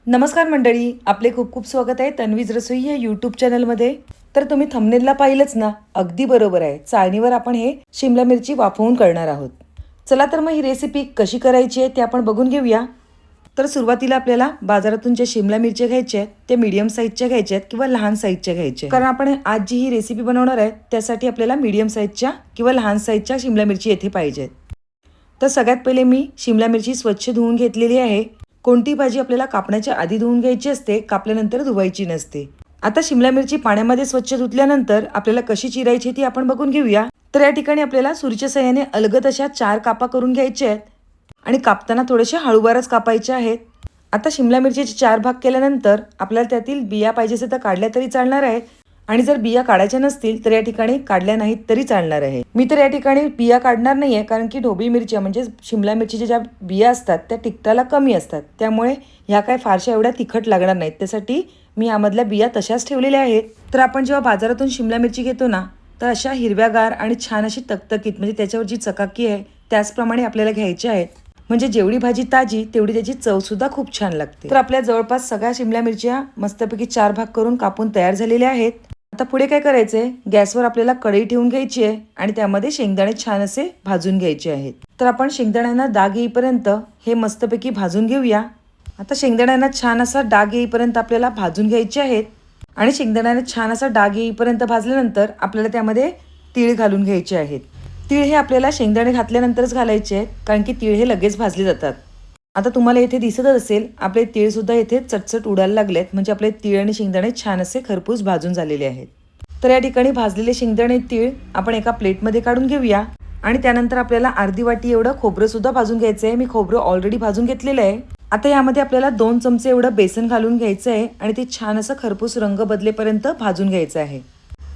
नमस्कार मंडळी, आपले खूप खूप स्वागत आहे तन्वीज रसोई या यूट्यूब चॅनलमध्ये. तर तुम्ही थंबनेलला पाहिलंच ना, अगदी बरोबर आहे. चाळणीवर आपण हे शिमला मिरची वाफवून करणार आहोत. चला तर मग ही रेसिपी कशी करायची आहे ते आपण बघून घेऊया. तर सुरुवातीला आपल्याला बाजारातून जे शिमला मिरच्या घ्यायच्या आहेत ते मीडियम साईजच्या घ्यायच्या आहेत किंवा लहान साईजच्या घ्यायच्या, कारण आपण आज जी ही रेसिपी बनवणार आहे त्यासाठी आपल्याला मीडियम साईजच्या किंवा लहान साईजच्या शिमला मिरची येथे पाहिजेत. तर सगळ्यात पहिले मी शिमला मिरची स्वच्छ धुवून घेतलेली आहे. कोणती भाजी आपल्याला कापण्याच्या आधी धुवून घ्यायची असते, कापल्यानंतर धुवायची नसते. आता शिमला मिरची पाण्यामध्ये स्वच्छ धुतल्यानंतर आपल्याला कशी चिरायची ती आपण बघून घेऊया. तर या ठिकाणी आपल्याला सुरीच्या साहाय्याने अलगद अशा 4 कापा करून घ्यायचे आहेत आणि कापताना थोडेसे हळूवारच कापायचे आहेत. आता शिमला मिरचीचे 4 भाग केल्यानंतर आपल्याला त्यातील बिया पाहिजे असेल तर काढल्या तरी चालणार आहेत आणि जर बिया काढायच्या नसतील तर या ठिकाणी काढल्या नाहीत तरी चालणार आहे. मी तर या ठिकाणी बिया काढणार नाहीये, कारण की ढोबळी मिरच्या म्हणजे शिमला मिरचीच्या ज्या बिया असतात त्या टिकताला कमी असतात, त्यामुळे ह्या काय फारशा एवढ्या तिखट लागणार नाहीत. त्यासाठी मी यामधल्या बिया तशाच ठेवलेल्या आहेत. तर आपण जेव्हा बाजारातून शिमला मिरची घेतो ना, तर अशा हिरव्यागार आणि छान अशी तकतकीत, म्हणजे त्याच्यावर जी चकाकी आहे त्याचप्रमाणे आपल्याला घ्यायची आहेत. म्हणजे जेवढी भाजी ताजी तेवढी त्याची चव सुद्धा खूप छान लागते. तर आपल्या जवळपास सगळ्या शिमला मिरच्या मस्तपैकी 4 भाग करून कापून तयार झालेल्या आहेत. आता पुढे काय करायचंय, गॅसवर आपल्याला कढई ठेवून घ्यायची आहे आणि त्यामध्ये शेंगदाणे छान असे भाजून घ्यायचे आहेत. तर आपण शेंगदाण्यांना डाग येईपर्यंत हे मस्तपैकी भाजून घेऊया. आता शेंगदाण्यांना छान असा डाग येईपर्यंत आपल्याला भाजून घ्यायचे आहेत आणि शेंगदाण्यांना छान असा डाग येईपर्यंत भाजल्यानंतर आपल्याला त्यामध्ये तीळ घालून घ्यायचे आहेत. तीळ हे आपल्याला शेंगदाणे घातल्यानंतरच घालायचे आहेत, कारण की तीळ हे लगेच भाजले जातात. आता तुम्हाला इथे दिसतच असेल आपले तीळ सुद्धा इथे चटचट उडायला लागलेत, म्हणजे आपले तीळ आणि शेंगदाणे छान असे खरपूस भाजून झालेले आहेत. तर या ठिकाणी भाजलेले शेंगदाणे तीळ आपण एका प्लेटमध्ये काढून घेऊया आणि त्यानंतर आपल्याला अर्धी वाटी एवढं खोबरं सुद्धा भाजून घ्यायचं आहे. मी खोबरं ऑलरेडी भाजून घेतलेलं आहे. आता यामध्ये आपल्याला 2 चमचे एवढं बेसन घालून घ्यायचं आहे आणि ते छान असं खरपूस रंग बदलेपर्यंत भाजून घ्यायचं आहे.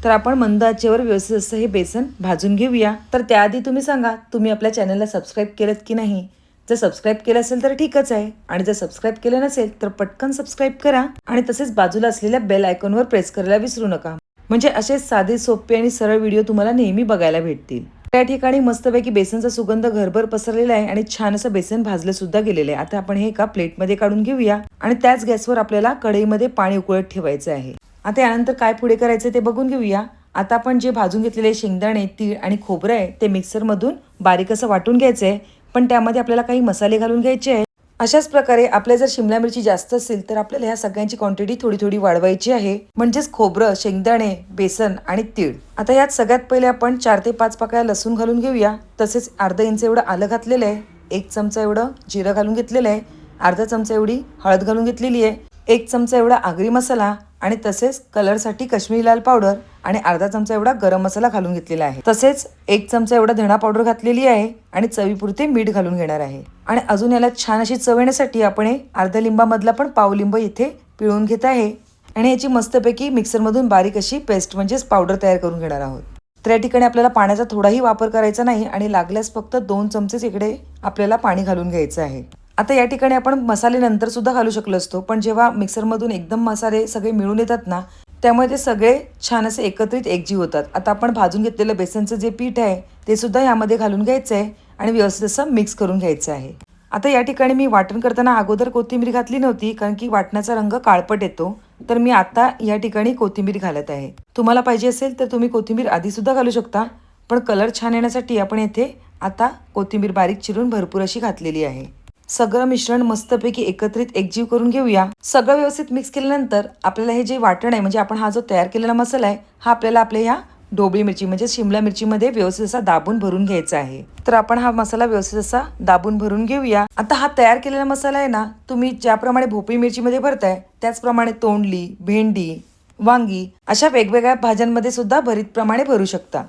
तर आपण मंद आचेवर व्यवस्थित असं हे बेसन भाजून घेऊया. तर त्याआधी तुम्ही सांगा, तुम्ही आपल्या चॅनलला सबस्क्राईब केलं की नाही. जर सबस्क्राईब केलं असेल तर ठीकच आहे, आणि जर सबस्क्राईब केलं नसेल तर पटकन सबस्क्राईब करा आणि तसेच बाजूला असलेल्या बेल आयकॉनवर प्रेस करायला विसरू नका, म्हणजे असे साधे सोपे आणि सरळ व्हिडिओ तुम्हाला नेहमी बघायला भेटतील. त्या ठिकाणी मस्तपैकी बेसनचा सुगंध घरभर पसरलेला आहे आणि छान असं बेसन भाजलं सुद्धा गेलेलं आहे. आता आपण हे एका प्लेटमध्ये काढून घेऊया आणि त्याच गॅसवर आपल्याला कढईमध्ये पाणी उकळत ठेवायचं आहे. आता यानंतर काय पुढे करायचं ते बघून घेऊया. आता आपण जे भाजून घेतलेले शेंगदाणे, तीळ आणि खोबरं आहे ते मिक्सरमधून बारीक असं वाटून घ्यायचं आहे, पण त्यामध्ये आपल्याला काही मसाले घालून घ्यायचे आहेत. अशाच प्रकारे आपल्या जर शिमला मिरची जास्त असेल तर आपल्याला ह्या सगळ्यांची क्वांटिटी थोडी थोडी वाढवायची आहे, म्हणजेच खोबरं, शेंगदाणे, बेसन आणि तीळ. आता यात सगळ्यात पहिले आपण 4 ते 5 पाकळ्या लसूण घालून घेऊया. तसेच अर्धा इंच एवढं आलं घातलेलं आहे, 1 चमचा एवढं जिरं घालून घेतलेलं आहे, अर्धा चमचा एवढी हळद घालून घेतलेली आहे, 1 चमचा एवढा आगरी मसाला आणि तसेच कलरसाठी काश्मीरी लाल पावडर आणि अर्धा चमचा एवढा गरम मसाला घालून घेतलेला आहे. तसेच 1 चमचा एवढा धणा पावडर घातलेली आहे आणि चवीपुरते मीठ घालून घेणार आहे. आणि अजून याला छान अशी चव येण्यासाठी आपण अर्धा लिंबामधला पण पाव लिंब इथे पिळून घेत आहे आणि याची मस्तपैकी मिक्सरमधून बारीक अशी पेस्ट म्हणजेच पावडर तयार करून घेणार आहोत. तर या ठिकाणी आपल्याला पाण्याचा थोडाही वापर करायचा नाही आणि लागल्यास फक्त 2 चमचेच इकडे आपल्याला पाणी घालून घ्यायचं आहे. आता या ठिकाणी आपण मसाले नंतर सुद्धा घालू शकलो असतो, पण जेव्हा मिक्सरमधून एकदम मसाले सगळे मिळून येतात ना, त्यामुळे ते सगळे छान असे एकत्रित एकजीव होतात. आता आपण भाजून घेतलेलं बेसनचं जे पीठ आहे ते सुद्धा यामध्ये घालून घ्यायचं आहे आणि व्यवस्थित असं मिक्स करून घ्यायचं आहे. आता या ठिकाणी मी वाटण करताना अगोदर कोथिंबीर घातली नव्हती, कारण की वाटणाचा रंग काळपट येतो, तर मी आता या ठिकाणी कोथिंबीर घालत आहे. तुम्हाला पाहिजे असेल तर तुम्ही कोथिंबीर आधी सुद्धा घालू शकता, पण कलर छान येण्यासाठी आपण येथे आता कोथिंबीर बारीक चिरून भरपूर अशी घातलेली आहे. सगळं मिश्रण मस्तपैकी एकत्रित एकजीव करून घेऊया. सगळं व्यवस्थित मिक्स केल्यानंतर आपल्याला हे जे वाटण आहे, म्हणजे आपण हा जो तयार केलेला मसाला आहे, हा आपल्याला आपल्या ह्या ढोबळी मिरची म्हणजे शिमला मिरचीमध्ये व्यवस्थित असा दाबून भरून घ्यायचा आहे. तर आपण हा मसाला व्यवस्थित असा दाबून भरून घेऊया. आता हा तयार केलेला मसाला आहे ना, तुम्ही ज्याप्रमाणे भोपळी मिरचीमध्ये भरताय त्याचप्रमाणे तोंडली, भेंडी, वांगी अशा वेगवेगळ्या भाज्यांमध्ये सुद्धा भरीत प्रमाणे भरू शकता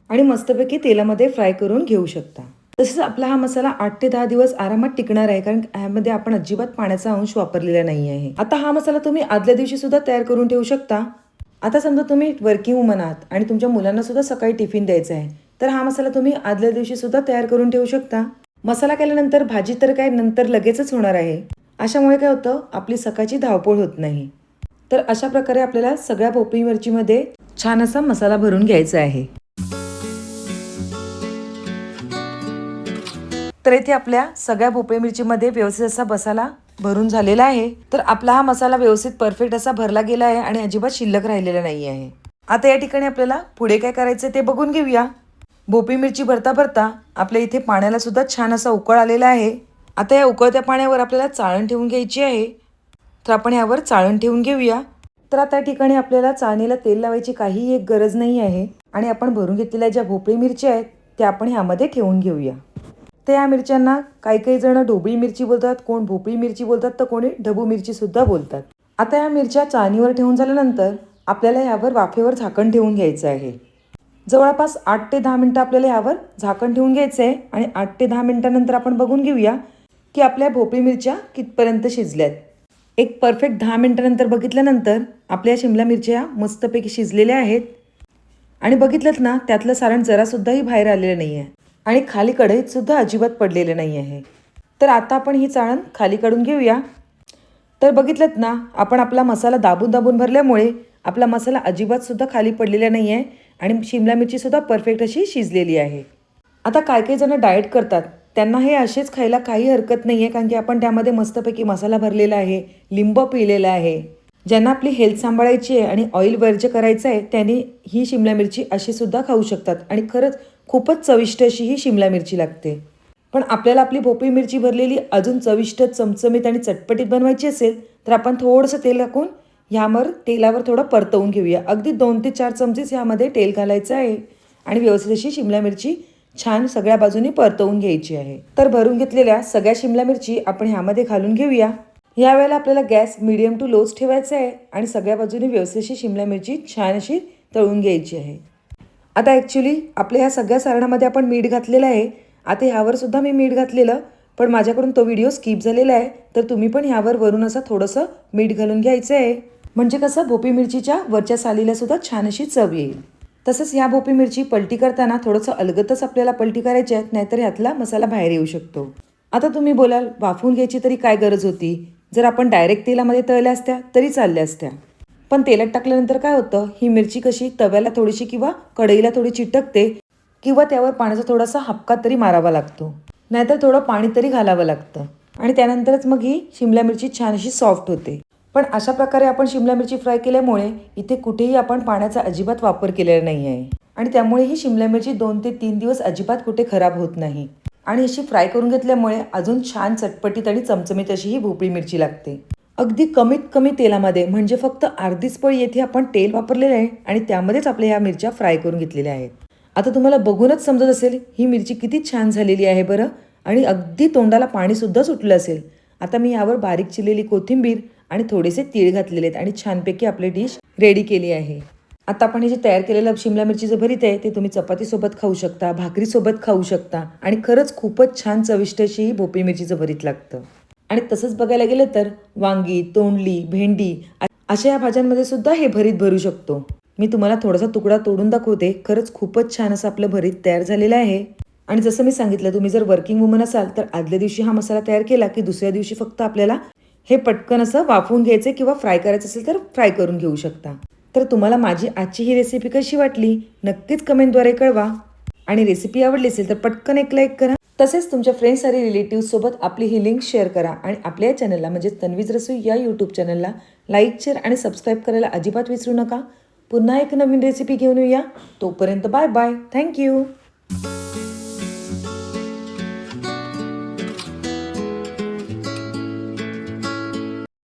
आणि मस्तपैकी तेलामध्ये फ्राय करून घेऊ शकता. तसेच आपला हा मसाला 8 ते 10 दिवस आरामात टिकणार आहे, कारण यामध्ये आपण अजिबात पाण्याचा अंश वापरलेला नाही आहे. आता हा मसाला तुम्ही आदल्या दिवशी सुद्धा तयार करून ठेवू शकता. आता समजा तुम्ही वर्किंग वुमन आहात आणि तुमच्या मुलांना सुद्धा सकाळी टिफिन द्यायचा आहे, तर हा मसाला तुम्ही आदल्या दिवशी सुद्धा तयार करून ठेवू शकता. मसाला केल्यानंतर भाजी तर काय नंतर लगेचच होणार आहे, अशामुळे काय होतं, आपली सकाळची धावपळ होत नाही. तर अशा प्रकारे आपल्याला सगळ्या भोपळी मिरचीमध्ये छान असा मसाला भरून घ्यायचा आहे. तर इथे आपल्या सगळ्या भोपळी मिरचीमध्ये व्यवस्थित असा मसाला भरून झालेला आहे. तर आपला हा मसाला व्यवस्थित परफेक्ट असा भरला गेला आहे आणि अजिबात शिल्लक राहिलेला नाही आहे. आता या ठिकाणी आपल्याला पुढे काय करायचं ते बघून घेऊया. भोपळी मिरची भरता भरता आपल्या इथे पाण्याला सुद्धा छान असा उकळ आलेला आहे. आता या उकळत्या पाण्यावर आपल्याला चाळण ठेवून घ्यायची आहे. तर आपण यावर चाळण ठेवून घेऊया. तर आता या ठिकाणी आपल्याला चाळणीला तेल लावायची काहीही एक गरज नाही आहे आणि आपण भरून घेतलेल्या ज्या भोपळी मिरच्या आहेत त्या आपण ह्यामध्ये ठेवून घेऊया. तर या मिरच्यांना काही जण ढोबळी मिरची बोलतात, कोण भोपळी मिरची बोलतात, तर कोणी ढबू मिरची सुद्धा बोलतात. आता या मिरच्या चाळणीवर ठेवून झाल्यानंतर आपल्याला यावर वाफेवर झाकण ठेवून घ्यायचं आहे. जवळपास 8 ते 10 मिनटं आपल्याला यावर झाकण ठेवून घ्यायचं आहे आणि 8 ते 10 मिनटानंतर आपण बघून घेऊया की आपल्या भोपळी मिरच्या कितपर्यंत शिजल्यात. एक परफेक्ट 10 मिनटानंतर बघितल्यानंतर आपल्या शिमला मिरच्या मस्तपैकी शिजलेल्या आहेत आणि बघितलं ना त्यातलं सारण जरासुद्धाही बाहेर आलेलं नाही आहे आणि खाली कढईत सुद्धा अजिबात पडलेलं नाही आहे. तर आता आपण ही चाळण खाली काढून घेऊया. तर बघितलं ना आपण आपला मसाला दाबून दाबून भरल्यामुळे आपला मसाला अजिबात सुद्धा खाली पडलेला नाही आहे आणि शिमला मिरची सुद्धा परफेक्ट अशी शिजलेली आहे. आता काही जण डाएट करतात त्यांना हे असेच खायला काही हरकत नाही आहे, कारण की आपण त्यामध्ये मस्तपैकी मसाला भरलेला आहे, लिंबू पिळलेला आहे. ज्यांना आपली हेल्थ सांभाळायची आहे आणि ऑइल वर्ज्य करायचं आहे त्यांनी ही शिमला मिरची अशी सुद्धा खाऊ शकतात आणि खरंच खूपच चविष्ट अशी ही शिमला मिरची लागते. पण आपल्याला आपली भोपळी मिरची भरलेली अजून चविष्ट, चमचमीत आणि चटपटीत बनवायची असेल तर आपण थोडंसं तेल टाकून ह्यावर तेलावर थोडं परतवून घेऊया. अगदी 2 ते 4 चमचेच ह्यामध्ये तेल घालायचं आहे आणि व्यवस्थित अशी शिमला मिरची छान सगळ्या बाजूनी परतवून घ्यायची आहे. तर भरून घेतलेल्या सगळ्या शिमला मिरची आपण ह्यामध्ये घालून घेऊया. यावेळेला आपल्याला गॅस मीडियम टू लोच ठेवायचा आहे आणि सगळ्या बाजूनी व्यवस्थित अशी शिमला मिरची छान अशी तळून घ्यायची आहे. आता ॲक्च्युली आपल्या ह्या सगळ्या सारणामध्ये आपण मीठ घातलेलं आहे. आता ह्यावर सुद्धा मी मीठ घातलेलं, पण माझ्याकडून तो व्हिडिओ स्किप झालेला आहे. तर तुम्ही पण ह्यावर वरून असं थोडंसं मीठ घालून घ्यायचं आहे, म्हणजे कसं भोपळी मिरचीच्या वरच्या सालीला सुद्धा छान अशी चव येईल. तसंच ह्या भोपळी मिरची पलटी करताना थोडंसं अलगतच आपल्याला पलटी करायची आहे, नाहीतर ह्यातला मसाला बाहेर येऊ शकतो. आता तुम्ही बोलाल वाफवून घ्यायची तरी काय गरज होती, जर आपण डायरेक्ट तेलामध्ये तळल्या असत्या तरी चालल्या असत्या. पण तेलात टाकल्यानंतर काय होतं, ही मिरची कशी तव्याला थोडीशी किंवा कढईला थोडी चिटकते किंवा त्यावर पाण्याचा थोडासा हपका तरी मारावा लागतो, नाहीतर थोडं पाणी तरी घालावं लागतं आणि त्यानंतरच मग ही शिमला मिरची छान अशी सॉफ्ट होते. पण अशा प्रकारे आपण शिमला मिरची फ्राय केल्यामुळे इथे कुठेही आपण पाण्याचा अजिबात वापर केलेला नाही आहे आणि त्यामुळे ही शिमला मिरची 2 ते 3 दिवस अजिबात कुठे खराब होत नाही आणि अशी फ्राय करून घेतल्यामुळे अजून छान चटपटीत आणि चमचमीत अशी ही भोपळी मिरची लागते. अगदी कमीत कमी तेलामध्ये, म्हणजे फक्त अर्धीच पळी येथे आपण तेल वापरलेलं आहे आणि त्यामध्येच आपल्या ह्या मिरच्या फ्राय करून घेतलेल्या आहेत. आता तुम्हाला बघूनच समजत असेल ही मिरची किती छान झालेली आहे बरं, आणि अगदी तोंडाला पाणीसुद्धा सुटलं असेल. आता मी यावर बारीक चिरलेली कोथिंबीर आणि थोडेसे तीळ घातलेले आहेत आणि छानपैकी आपली डिश रेडी केली आहे. आता आपण हे जे तयार केलेलं शिमला मिरचीचं भरीत आहे ते तुम्ही चपातीसोबत खाऊ शकता, भाकरीसोबत खाऊ शकता आणि खरंच खूपच छान चविष्ट अशी ही भोपळी मिरचीचं भरीत लागतं. आणि तसंच बघायला गेलं तर वांगी, तोंडली, भेंडी अशा या भाज्यांमध्ये सुद्धा हे भरीत भरू शकतो. मी तुम्हाला थोडासा तुकडा तोडून दाखवते. खरंच खूपच छान असं आपलं भरीत तयार झालेलं आहे. आणि जसं मी सांगितलं, तुम्ही जर वर्किंग वुमन असाल तर आदल्या दिवशी हा मसाला तयार केला की दुसऱ्या दिवशी फक्त आपल्याला हे पटकन असं वाफवून घ्यायचं किंवा फ्राय करायचं असेल तर फ्राय करून घेऊ शकता. तर तुम्हाला माझी आजची ही रेसिपी कशी वाटली नक्कीच कमेंटद्वारे कळवा आणि रेसिपी आवडली असेल तर पटकन एक लाईक करा. तसेच तुमच्या फ्रेंड्स आणि रिलेटिव्हसोबत आपली ही लिंक शेअर करा आणि आपल्या या चॅनलला म्हणजे तन्वीज रसोई या यूट्यूब चॅनलला लाईक, शेअर आणि सबस्क्राईब करायला अजिबात विसरू नका. पुन्हा एक नवीन रेसिपी घेऊन येऊया. तोपर्यंत बाय बाय. थँक्यू.